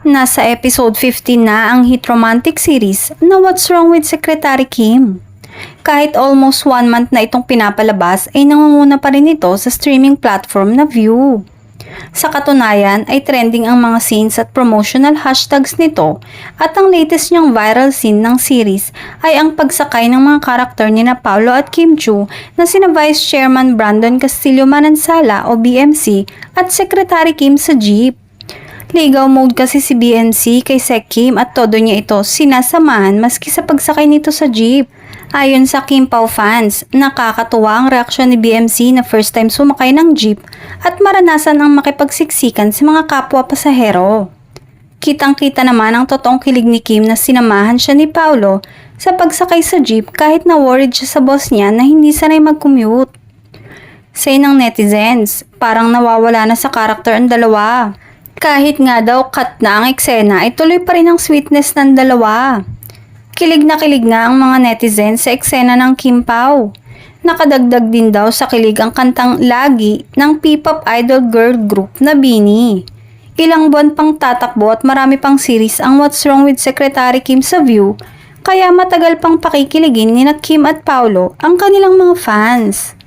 Nasa episode 15 na ang hit romantic series na What's Wrong with Secretary Kim. Kahit almost 1 month na itong pinapalabas ay nangunguna pa rin ito sa streaming platform na Viu. Sa katunayan ay trending ang mga scenes at promotional hashtags nito at ang latest niyang viral scene ng series ay ang pagsakay ng mga karakter ni na Paolo at Kim Chu na sina Vice Chairman Brandon Castillo Manansala o BMC at Secretary Kim sa jeep. Ligaw mode kasi si BMC kay Sec Kim at todo niya ito sinasamahan maski sa pagsakay nito sa jeep. Ayon sa Kim Pao fans, nakakatuwa ang reaksyon ni BMC na first time sumakay ng jeep at maranasan ang makipagsiksikan sa mga kapwa pasahero. Kitang-kita naman ang totoong kilig ni Kim na sinamahan siya ni Paolo sa pagsakay sa jeep kahit na worried siya sa boss niya na hindi sanay mag-commute. Say ng netizens, parang nawawala na sa karakter ang dalawa. Kahit nga daw cut na ang eksena ay tuloy pa rin ang sweetness ng dalawa. Kilig na kilig nga ang mga netizens sa eksena ng Kim Pao. Nakadagdag din daw sa kilig ang kantang Lagi ng P-pop idol girl group na BINI. Ilang buwan pang tatakbo at marami pang series ang What's Wrong with Secretary Kim sa Viu, kaya matagal pang pakikiligin ni na Kim at Paolo ang kanilang mga fans.